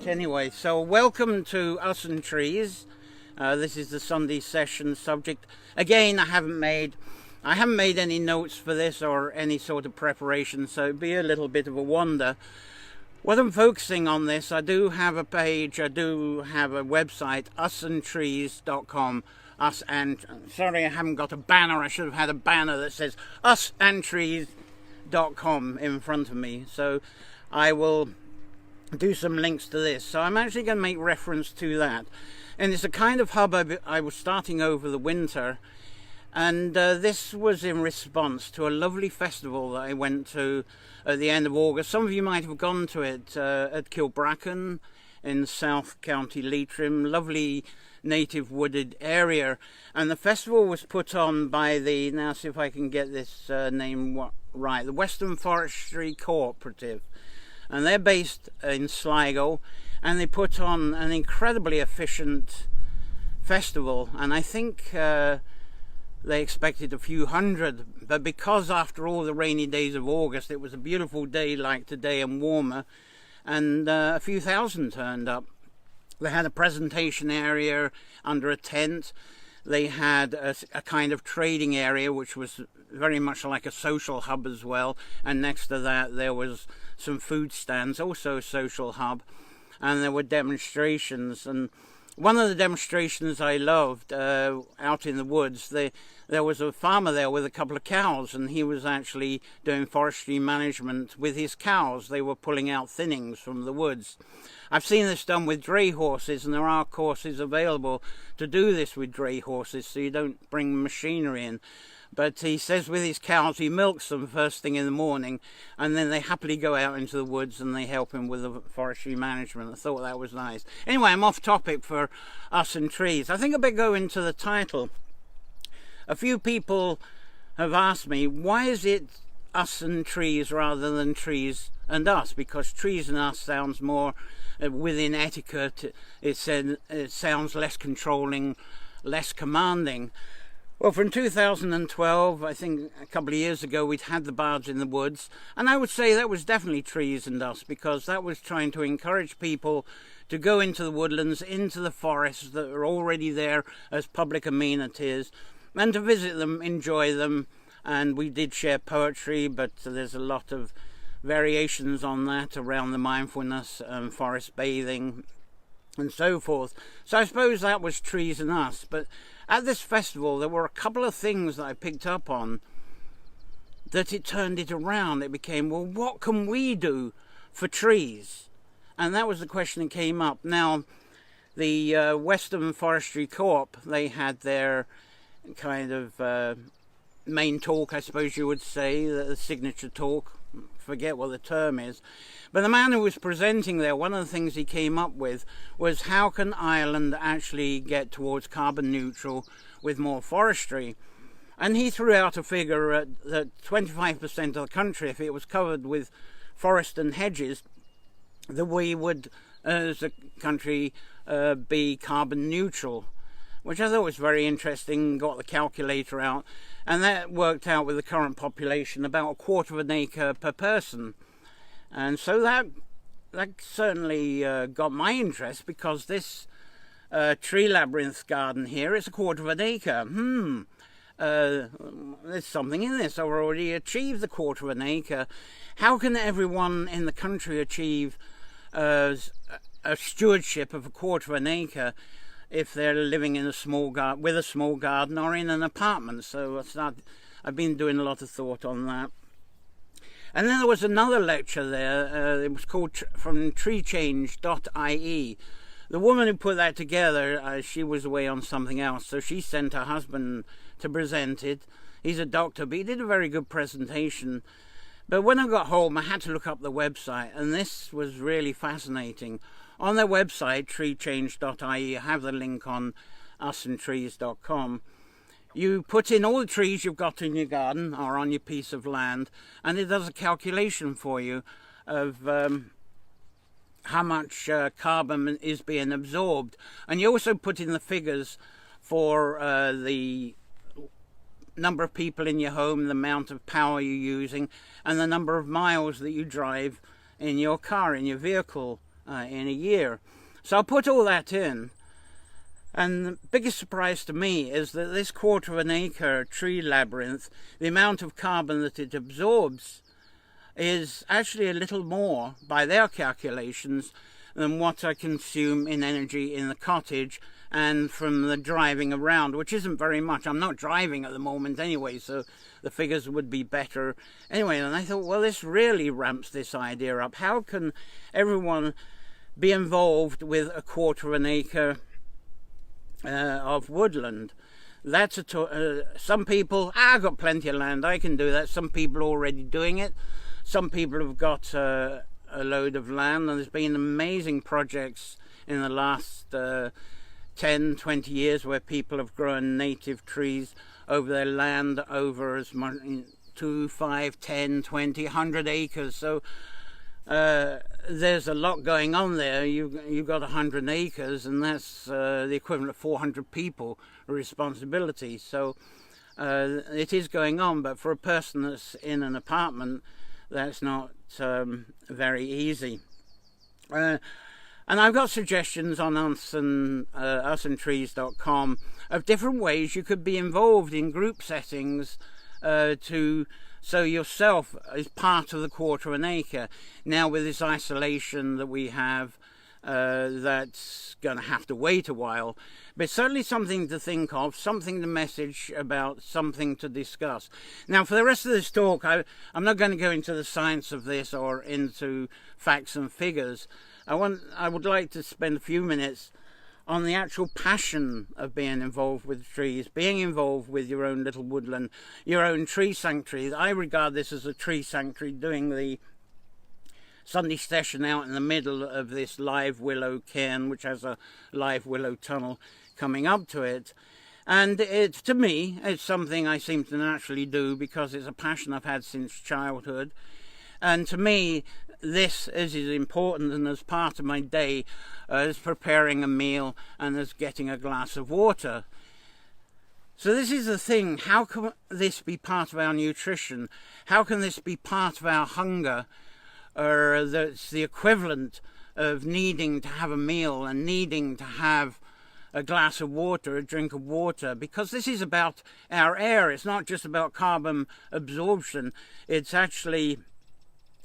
anyway. So welcome to Us and Trees. This is the Sunday session subject. Again, I haven't made any notes for this or any sort of preparation, so it'd be a little bit of a wonder. What I'm focusing on this, I do have a page, I do have a website, usandtrees.com. Sorry, I haven't got a banner. I should have had a banner that says usandtrees.com in front of me. So I will do some links to this. So I'm actually going to make reference to that. And it's a kind of hub I was starting over the winter. And this was in response to a lovely festival that I went to at the end of August. Some of you might have gone to it at Kilbracken in South County Leitrim. Lovely native wooded area. And the festival was put on by the, now see if I can get this name right, the Western Forestry Cooperative. And they're based in Sligo, and they put on an incredibly efficient festival. And I think they expected a few hundred, but because after all the rainy days of August, it was a beautiful day like today and warmer, and a few thousand turned up. They had a presentation area under a tent. They had a kind of trading area, which was very much like a social hub as well. And next to that, there was some food stands, also a social hub. And there were demonstrations. And one of the demonstrations I loved, out in the woods, there was a farmer there with a couple of cows, and he was actually doing forestry management with his cows. They were pulling out thinnings from the woods. I've seen this done with dray horses, and there are courses available to do this with dray horses, so you don't bring machinery in. But he says with his cows, he milks them first thing in the morning, and then they happily go out into the woods and they help him with the forestry management. I thought that was nice. Anyway, I'm off topic for Us and Trees. I think I better go into the title. A few people have asked me, why is it Us and Trees rather than Trees and Us? Because Trees and Us sounds more within etiquette. It sounds less controlling, less commanding. Well, from 2012, I think a couple of years ago, we'd had the Bards in the Woods, and I would say that was definitely Trees and Us, because that was trying to encourage people to go into the woodlands, into the forests that are already there as public amenities, and to visit them, enjoy them. And we did share poetry, but there's a lot of variations on that around the mindfulness and forest bathing and so forth. So I suppose that was Trees and Us. But at this festival, there were a couple of things that I picked up on that it turned it around. It became, well, what can we do for trees? And that was the question that came up. Now, the Western Forestry Co-op, they had their kind of main talk, I suppose you would say, the signature talk. Forget what the term is. But the man who was presenting there, one of the things he came up with was, how can Ireland actually get towards carbon neutral with more forestry? And he threw out a figure that 25% of the country, if it was covered with forest and hedges, that we would, as a country, be carbon neutral, which I thought was very interesting. Got the calculator out, and that worked out with the current population about 1/4 of an acre per person. And so that certainly got my interest, because this tree labyrinth garden here is 1/4 of an acre. There's something in this. I've already achieved the 1/4 of an acre. How can everyone in the country achieve a stewardship of 1/4 of an acre if they're living in a small garden, with a small garden, or in an apartment? So I've been doing a lot of thought on that. And then there was another lecture there. It was called from treechange.ie. The woman who put that together, she was away on something else, so she sent her husband to present it. He's a doctor, but he did a very good presentation. But when I got home, I had to look up the website, and this was really fascinating. On their website, treechange.ie, I have the link on usandtrees.com. You put in all the trees you've got in your garden or on your piece of land, and it does a calculation for you of how much carbon is being absorbed. And you also put in the figures for the number of people in your home, the amount of power you're using, and the number of miles that you drive in your car, in your vehicle. in a year. So I'll put all that in. And the biggest surprise to me is that this 1/4 of an acre tree labyrinth, the amount of carbon that it absorbs is actually a little more, by their calculations, than what I consume in energy in the cottage and from the driving around, which isn't very much. I'm not driving at the moment anyway, so the figures would be better. Anyway, and I thought, well, this really ramps this idea up. How can everyone be involved with a 1/4 of an acre of woodland? That's some people, I've got plenty of land, I can do that. Some people are already doing it. Some people have got a load of land, and there's been amazing projects in the last 10, 20 years where people have grown native trees over their land, over as much, 2, 5, 10, 20, 100 acres. So there's a lot going on there. You've got 100 acres, and that's the equivalent of 400 people responsibility. So it is going on, but for a person that's in an apartment, that's not very easy. And I've got suggestions on usandtrees.com of different ways you could be involved in group settings so yourself is part of the 1/4 of an acre. Now with this isolation that we have, that's going to have to wait a while, but it's certainly something to think of, something to message about, something to discuss. Now for the rest of this talk, I'm not going to go into the science of this or into facts and figures. I would like to spend a few minutes on the actual passion of being involved with trees, being involved with your own little woodland, your own tree sanctuary. I regard this as a tree sanctuary, doing the Sunday session out in the middle of this live willow cairn, which has a live willow tunnel coming up to it. And to me, it's something I seem to naturally do because it's a passion I've had since childhood. And to me, this is as important and as part of my day as preparing a meal and as getting a glass of water. So this is the thing. How can this be part of our nutrition? How can this be part of our hunger? Or that's the equivalent of needing to have a meal and needing to have a glass of water, a drink of water, because this is about our air. It's not just about carbon absorption. It's actually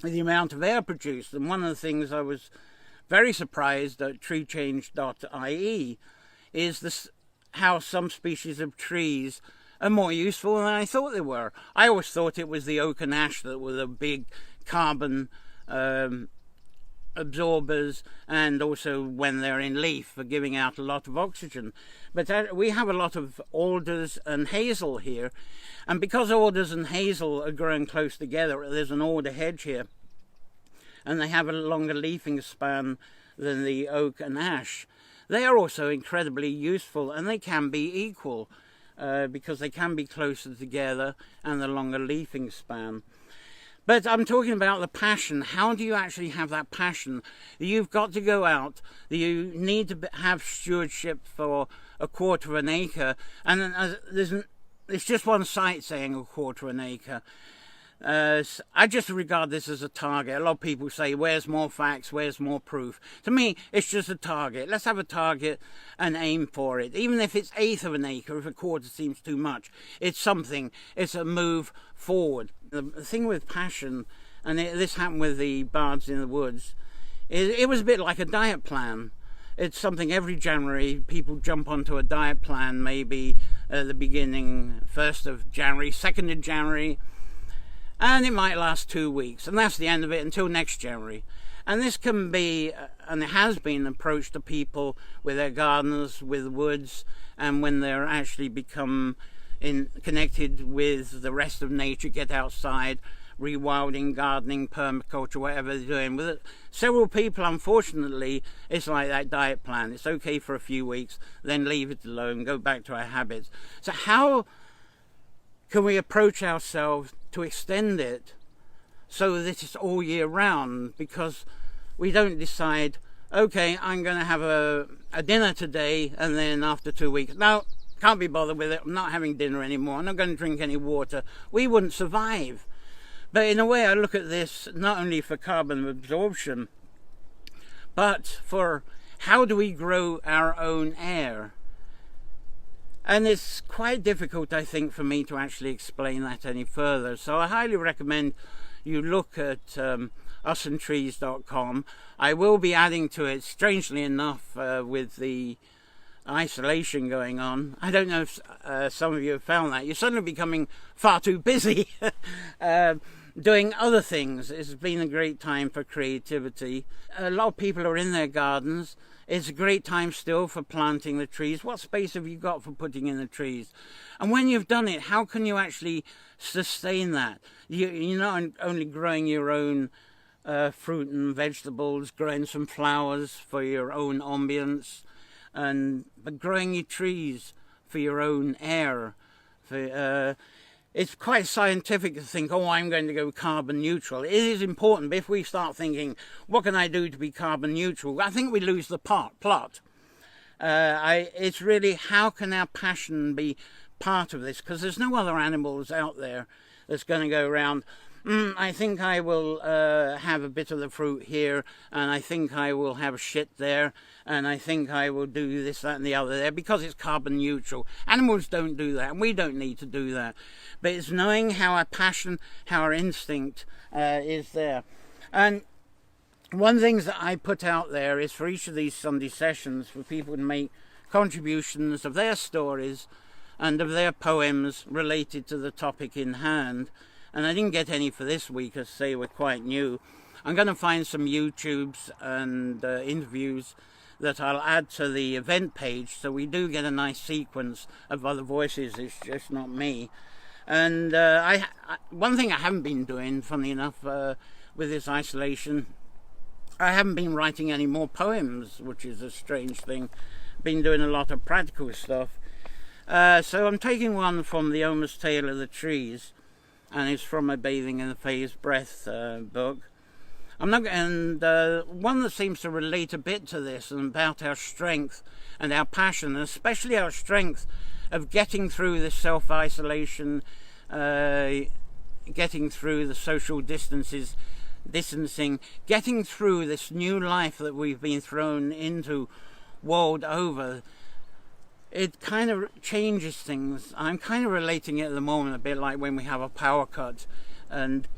the amount of air produced. And one of the things I was very surprised at treechange.ie is this, how some species of trees are more useful than I thought they were. I always thought it was the oak and ash that were the big carbon absorbers, and also when they're in leaf for giving out a lot of oxygen. But we have a lot of alders and hazel here, and because alders and hazel are growing close together, there's an alder hedge here, and they have a longer leafing span than the oak and ash. They are also incredibly useful, and they can be equal because they can be closer together and the longer leafing span. But I'm talking about the passion. How do you actually have that passion? You've got to go out. You need to have stewardship for a 1/4 of an acre. And it's just one site saying a 1/4 of an acre. I just regard this as a target. A lot of people say, where's more facts, where's more proof? To me, it's just a target. Let's have a target and aim for it. Even if it's 1/8 of an acre, if a 1/4 seems too much, it's something. It's a move forward. The thing with passion, and this happened with the Bards in the Woods, it was a bit like a diet plan. It's something every January people jump onto a diet plan, maybe at the beginning, 1st of January, 2nd of January, and it might last 2 weeks, and that's the end of it until next January. And this can be, and it has been, approached to people with their gardens, with woods, and when they're actually become connected with the rest of nature, get outside, rewilding, gardening, permaculture, whatever they're doing. With several people, unfortunately, it's like that diet plan. It's okay for a few weeks, then leave it alone, go back to our habits. So how can we approach ourselves to extend it so that it's all year round? Because we don't decide, okay, I'm going to have a dinner today, and then after 2 weeks, no, can't be bothered with it, I'm not having dinner anymore, I'm not going to drink any water. We wouldn't survive. But in a way, I look at this not only for carbon absorption, but for how do we grow our own air. And it's quite difficult, I think, for me to actually explain that any further. So I highly recommend you look at usandtrees.com. I will be adding to it, strangely enough, with the isolation going on. I don't know if some of you have found that. You're suddenly becoming far too busy doing other things. It's been a great time for creativity. A lot of people are in their gardens. It's a great time still for planting the trees. What space have you got for putting in the trees? And when you've done it, how can you actually sustain that? You're not only growing your own fruit and vegetables, growing some flowers for your own ambience, but growing your trees for your own air. It's quite scientific to think, oh, I'm going to go carbon neutral. It is important, but if we start thinking, what can I do to be carbon neutral? I think we lose the plot. It's really, how can our passion be part of this? Because there's no other animals out there that's going to go around, I think I will have a bit of the fruit here, and I think I will have shit there, and I think I will do this, that, and the other there, because it's carbon neutral. Animals don't do that, and we don't need to do that. But it's knowing how our passion, how our instinct is there. And one of the things that I put out there is for each of these Sunday sessions for people to make contributions of their stories and of their poems related to the topic in hand. And I didn't get any for this week, as they were quite new. I'm going to find some YouTubes and interviews that I'll add to the event page, so we do get a nice sequence of other voices. It's just not me. And one thing I haven't been doing, funnily enough, with this isolation, I haven't been writing any more poems, which is a strange thing. Been doing a lot of practical stuff. So I'm taking one from The Omer's Tale of the Trees, and it's from a Bathing in the Fae's Breath book. One that seems to relate a bit to this, and about our strength and our passion, and especially our strength of getting through this self-isolation, getting through the social distancing, getting through this new life that we've been thrown into world over. It kind of changes things. I'm kind of relating it at the moment a bit like when we have a power cut and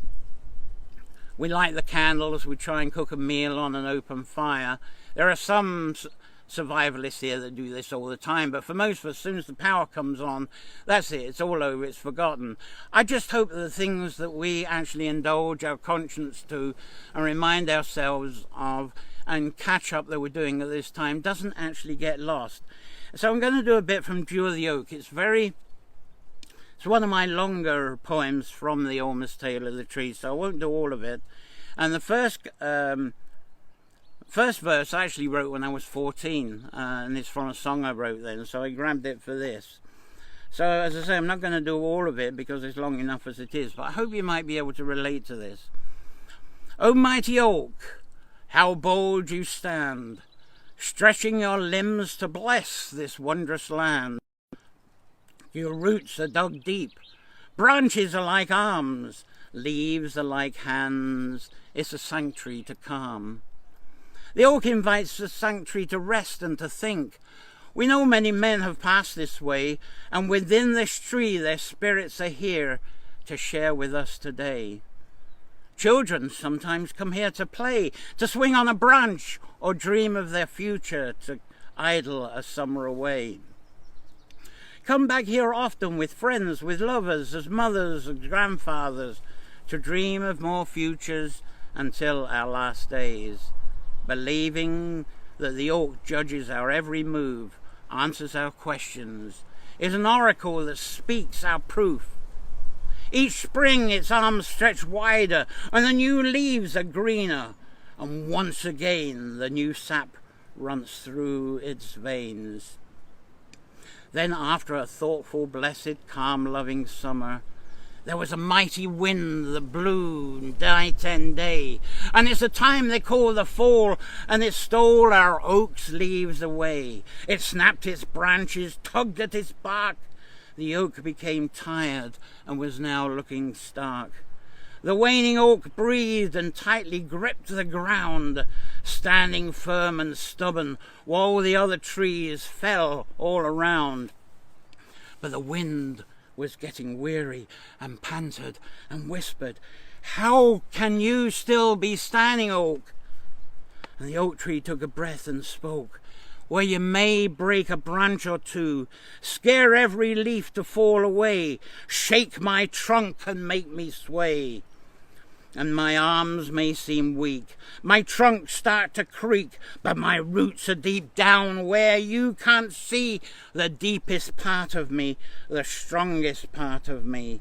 we light the candles, we try and cook a meal on an open fire. There are some survivalists here that do this all the time, but for most of us, as soon as the power comes on, that's it, it's all over, it's forgotten. I just hope that the things that we actually indulge our conscience to and remind ourselves of and catch up that we're doing at this time doesn't actually get lost. So I'm going to do a bit from Dew of the Oak. It's one of my longer poems from The Omer's Tale of the Trees, so I won't do all of it. And the first verse I actually wrote when I was 14, and it's from a song I wrote then, so I grabbed it for this. So as I say, I'm not going to do all of it because it's long enough as it is, but I hope you might be able to relate to this. O mighty oak, how bold you stand, stretching your limbs to bless this wondrous land. Your roots are dug deep, branches are like arms, leaves are like hands, it's a sanctuary to calm. The oak invites the sanctuary to rest and to think. We know many men have passed this way, and within this tree their spirits are here to share with us today. Children sometimes come here to play, to swing on a branch, or dream of their future, to idle a summer away. Come back here often with friends, with lovers, as mothers and grandfathers, to dream of more futures until our last days, believing that the oak judges our every move, answers our questions, is an oracle that speaks our proof. Each spring its arms stretch wider, and the new leaves are greener, and once again the new sap runs through its veins. Then after a thoughtful, blessed, calm, loving summer, there was a mighty wind that blew night and day, and it's a time they call the fall, and it stole our oak's leaves away. It snapped its branches, tugged at its bark. The oak became tired and was now looking stark. The waning oak breathed and tightly gripped the ground, standing firm and stubborn, while the other trees fell all around. But the wind was getting weary and panted and whispered, "How can you still be standing, oak?" And the oak tree took a breath and spoke, "Where you may break a branch or two, scare every leaf to fall away, shake my trunk and make me sway. And my arms may seem weak, my trunk start to creak, but my roots are deep down where you can't see, the deepest part of me, the strongest part of me."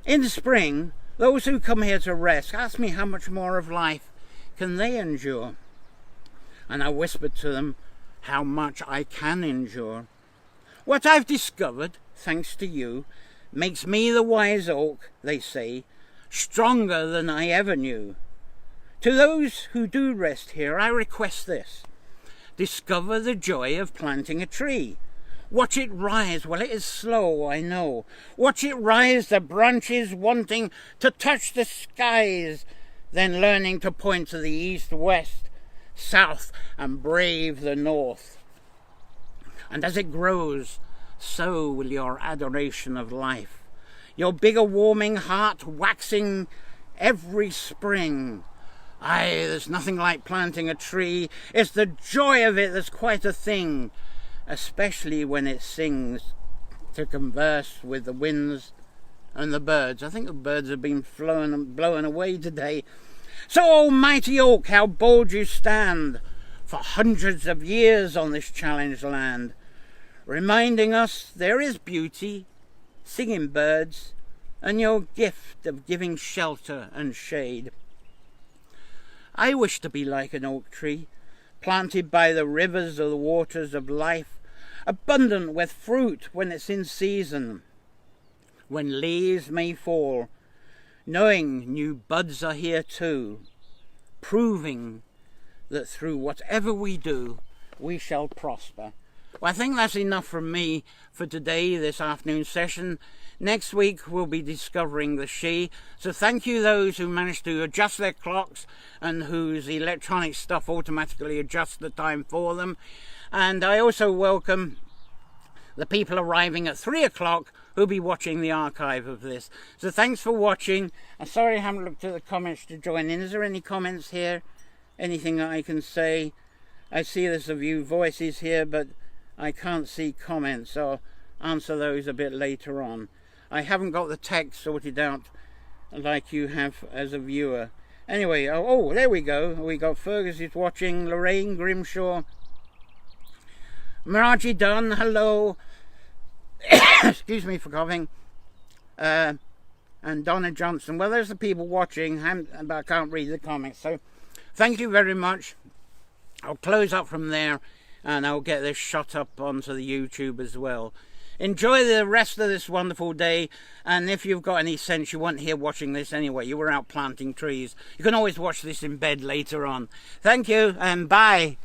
In spring, those who come here to rest ask me how much more of life can they endure. And I whispered to them how much I can endure. What I've discovered, thanks to you, makes me the wise oak, they say, stronger than I ever knew. To those who do rest here, I request this: discover the joy of planting a tree. Watch it rise. Well, it is slow, I know. Watch it rise, the branches wanting to touch the skies, then learning to point to the east, west, south, and brave the north. And as it grows, so will your adoration of life, your bigger warming heart waxing every spring. Aye, there's nothing like planting a tree. It's the joy of it that's quite a thing, especially when it sings to converse with the winds and the birds. I think the birds have been blowing away today. So, almighty oak, how bold you stand, for hundreds of years on this challenged land, reminding us there is beauty, singing birds, and your gift of giving shelter and shade. I wish to be like an oak tree, planted by the rivers of the waters of life, abundant with fruit when it's in season, when leaves may fall, knowing new buds are here too, proving that through whatever we do, we shall prosper. Well, I think that's enough from me for today, this afternoon session. Next week we'll be discovering the she. So thank you those who managed to adjust their clocks and whose electronic stuff automatically adjusts the time for them. And I also welcome the people arriving at 3 o'clock who'll be watching the archive of this. So thanks for watching. I'm sorry I haven't looked at the comments to join in. Is there any comments here? Anything I can say? I see there's a few voices here, but I can't see comments. I'll answer those a bit later on. I haven't got the text sorted out like you have as a viewer. Anyway, oh, there we go. We got Fergus is watching, Lorraine Grimshaw, Maraji Dunn, hello. Excuse me for coughing. And Donna Johnson. Well, there's the people watching, but I can't read the comments. So thank you very much. I'll close up from there and I'll get this shot up onto the YouTube as well. Enjoy the rest of this wonderful day, and if you've got any sense, you weren't here watching this anyway, you were out planting trees, you can always watch this in bed later on. Thank you and bye.